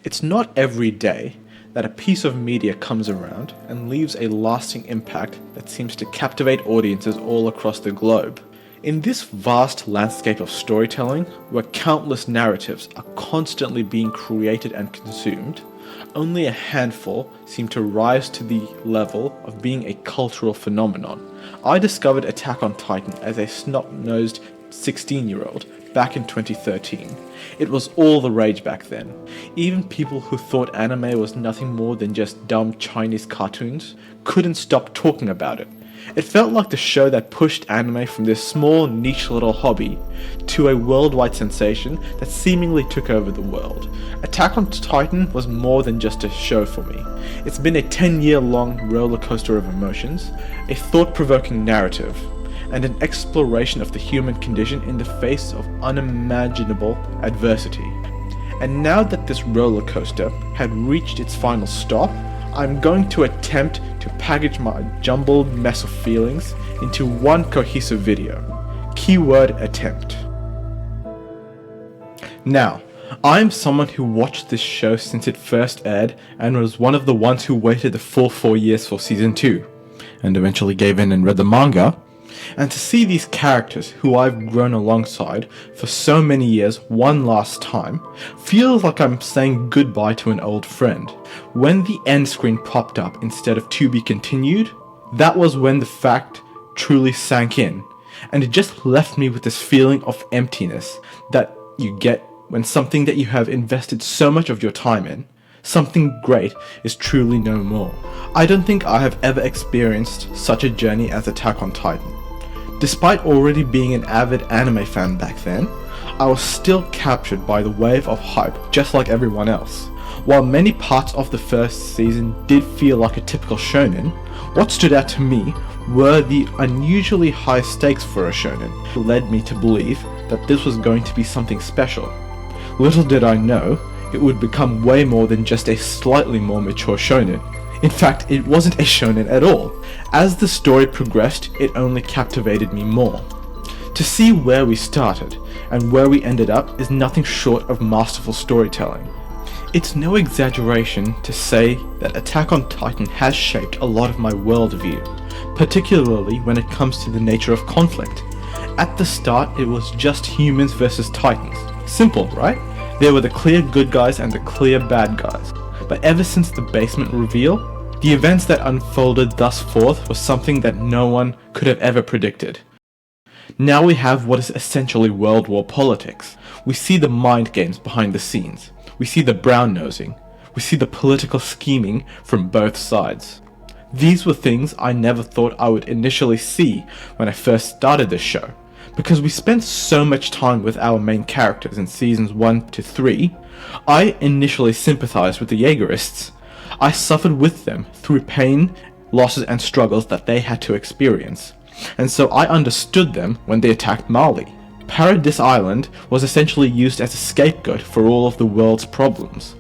It's not every day that a piece of media comes around and leaves a lasting impact that seems to captivate audiences all across the globe. In this vast landscape of storytelling, where countless narratives are constantly being created and consumed, only a handful seem to rise to the level of being a cultural phenomenon. I discovered Attack on Titan as a snot-nosed 16-year-old back in 2013. It was all the rage back then. Even people who thought anime was nothing more than just dumb Chinese cartoons couldn't stop talking about it. It felt like the show that pushed anime from this small niche little hobby to a worldwide sensation that seemingly took over the world. Attack on Titan was more than just a show for me. It's been a 10-year-long roller coaster of emotions, a thought-provoking narrative, and an exploration of the human condition in the face of unimaginable adversity. And now that this roller coaster had reached its final stop, I'm going to attempt to package my jumbled mess of feelings into one cohesive video. Keyword attempt. Now, I'm someone who watched this show since it first aired and was one of the ones who waited the full 4 years for season 2, and eventually gave in and read the manga. And to see these characters who I've grown alongside for so many years one last time feels like I'm saying goodbye to an old friend. When the end screen popped up instead of to be continued, that was when the fact truly sank in, and it just left me with this feeling of emptiness that you get when something that you have invested so much of your time in, something great, is truly no more. I don't think I have ever experienced such a journey as Attack on Titan. Despite already being an avid anime fan back then, I was still captured by the wave of hype just like everyone else. While many parts of the first season did feel like a typical shonen, what stood out to me were the unusually high stakes for a shonen. It led me to believe that this was going to be something special. Little did I know, it would become way more than just a slightly more mature shonen. In fact, it wasn't a shonen at all. As the story progressed, it only captivated me more. To see where we started and where we ended up is nothing short of masterful storytelling. It's no exaggeration to say that Attack on Titan has shaped a lot of my worldview, particularly when it comes to the nature of conflict. At the start, it was just humans versus titans. Simple, right? There were the clear good guys and the clear bad guys. But ever since the basement reveal, the events that unfolded thus forth was something that no one could have ever predicted. Now we have what is essentially World War politics. We see the mind games behind the scenes. We see the brown-nosing. We see the political scheming from both sides. These were things I never thought I would initially see when I first started this show. Because we spent so much time with our main characters in seasons 1 to 3, I initially sympathized with the Jaegerists. I suffered with them through pain, losses and struggles that they had to experience. And so I understood them when they attacked Mali. Paradis Island was essentially used as a scapegoat for all of the world's problems.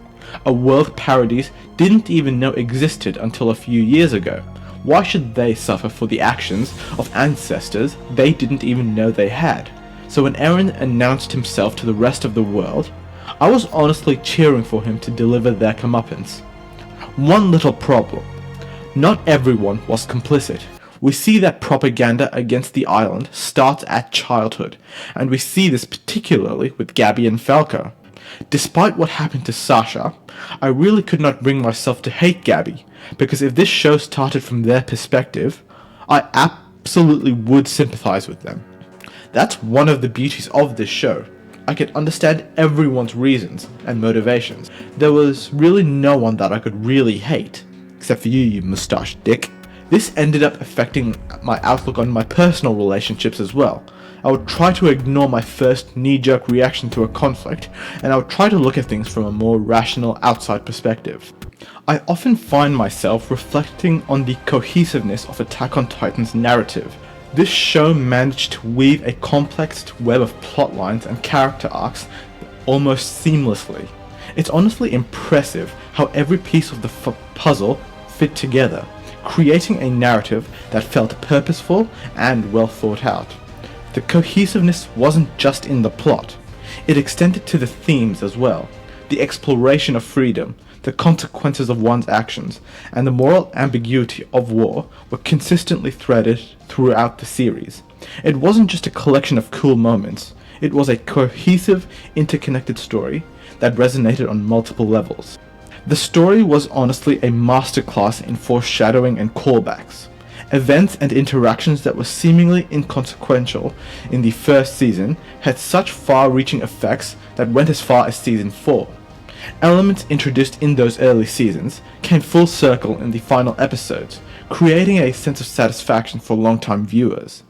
A world Paradis didn't even know existed until a few years ago. Why should they suffer for the actions of ancestors they didn't even know they had? So when Eren announced himself to the rest of the world, I was honestly cheering for him to deliver their comeuppance. One little problem. Not everyone was complicit. We see that propaganda against the island starts at childhood, and we see this particularly with Gabby and Falco. Despite what happened to Sasha, I really could not bring myself to hate Gabby, because if this show started from their perspective, I absolutely would sympathize with them. That's one of the beauties of this show. I could understand everyone's reasons and motivations. There was really no one that I could really hate, except for you moustache dick. This ended up affecting my outlook on my personal relationships as well. I would try to ignore my first knee-jerk reaction to a conflict, and I would try to look at things from a more rational outside perspective. I often find myself reflecting on the cohesiveness of Attack on Titan's narrative. This show managed to weave a complex web of plot lines and character arcs almost seamlessly. It's honestly impressive how every piece of the puzzle fit together, creating a narrative that felt purposeful and well thought out. The cohesiveness wasn't just in the plot, it extended to the themes as well. the exploration of freedom, the consequences of one's actions, and the moral ambiguity of war were consistently threaded throughout the series. It wasn't just a collection of cool moments, it was a cohesive, interconnected story that resonated on multiple levels. The story was honestly a masterclass in foreshadowing and callbacks. Events and interactions that were seemingly inconsequential in the first season had such far-reaching effects that went as far as season 4. Elements introduced in those early seasons came full circle in the final episodes, creating a sense of satisfaction for long-time viewers.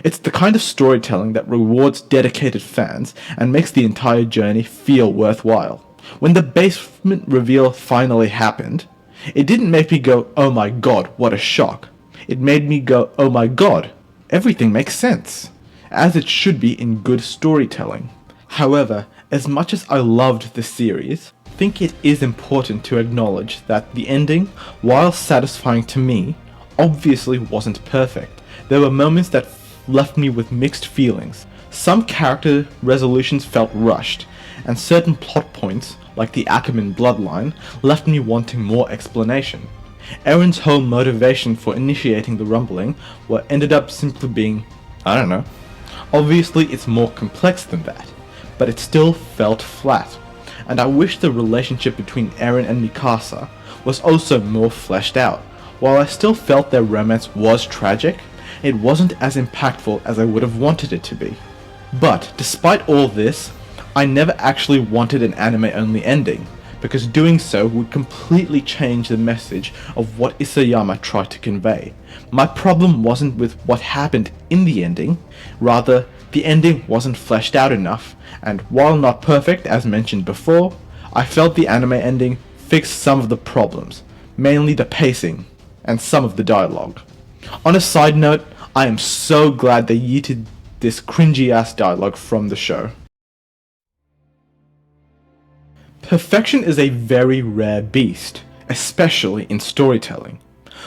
It's the kind of storytelling that rewards dedicated fans and makes the entire journey feel worthwhile. When the basement reveal finally happened, it didn't make me go, "Oh my god, what a shock." It made me go, "Oh my god, everything makes sense," as it should be in good storytelling. However, as much as I loved the series, I think it is important to acknowledge that the ending, while satisfying to me, obviously wasn't perfect. There were moments that left me with mixed feelings. Some character resolutions felt rushed, and certain plot points, like the Ackerman bloodline, left me wanting more explanation. Eren's whole motivation for initiating the rumbling ended up simply being, I don't know. Obviously it's more complex than that, but it still felt flat, and I wish the relationship between Eren and Mikasa was also more fleshed out. While I still felt their romance was tragic, it wasn't as impactful as I would have wanted it to be. But despite all this, I never actually wanted an anime-only ending, because doing so would completely change the message of what Isayama tried to convey. My problem wasn't with what happened in the ending, rather, the ending wasn't fleshed out enough, and while not perfect as mentioned before, I felt the anime ending fixed some of the problems, mainly the pacing, and some of the dialogue. On a side note, I am so glad they yeeted this cringy ass dialogue from the show. Perfection is a very rare beast, especially in storytelling.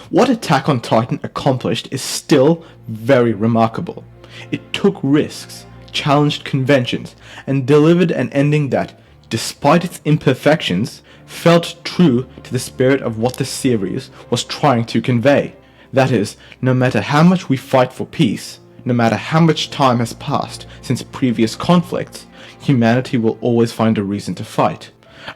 What Attack on Titan accomplished is still very remarkable. It took risks, challenged conventions, and delivered an ending that, despite its imperfections, felt true to the spirit of what the series was trying to convey. That is, no matter how much we fight for peace, no matter how much time has passed since previous conflicts, humanity will always find a reason to fight.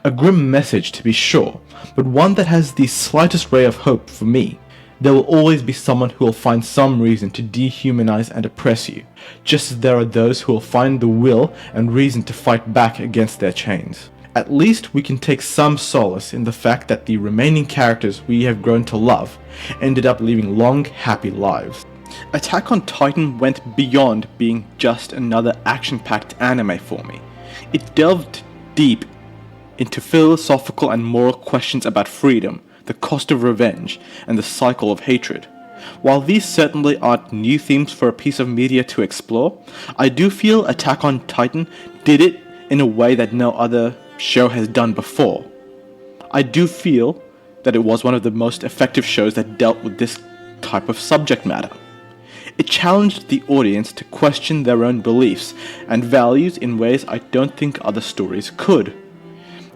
A grim message to be sure, but one that has the slightest ray of hope for me. There will always be someone who will find some reason to dehumanize and oppress you, just as there are those who will find the will and reason to fight back against their chains. At least we can take some solace in the fact that the remaining characters we have grown to love ended up living long, happy lives. Attack on Titan went beyond being just another action-packed anime for me. It delved deep into philosophical and moral questions about freedom, the cost of revenge, and the cycle of hatred. While these certainly aren't new themes for a piece of media to explore, I do feel Attack on Titan did it in a way that no other show has done before. I do feel that it was one of the most effective shows that dealt with this type of subject matter. It challenged the audience to question their own beliefs and values in ways I don't think other stories could.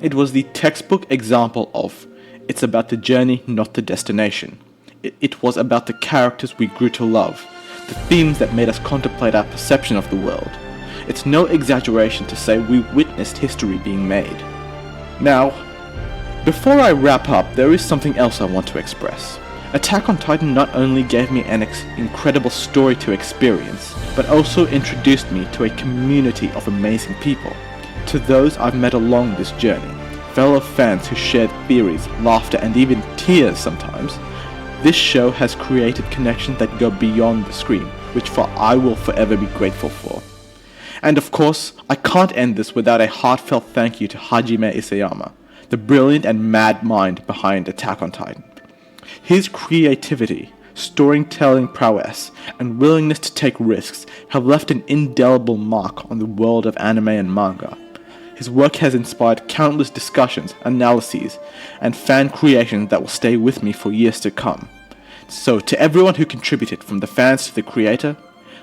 It was the textbook example of, it's about the journey, not the destination. It was about the characters we grew to love, the themes that made us contemplate our perception of the world. It's no exaggeration to say we witnessed history being made. Now, before I wrap up, there is something else I want to express. Attack on Titan not only gave me an incredible story to experience, but also introduced me to a community of amazing people. To those I've met along this journey, fellow fans who shared theories, laughter, and even tears sometimes, this show has created connections that go beyond the screen, which I will forever be grateful for. And of course, I can't end this without a heartfelt thank you to Hajime Isayama, the brilliant and mad mind behind Attack on Titan. His creativity, storytelling prowess, and willingness to take risks have left an indelible mark on the world of anime and manga. His work has inspired countless discussions, analyses, and fan creations that will stay with me for years to come. So to everyone who contributed, from the fans to the creator,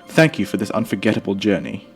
thank you for this unforgettable journey.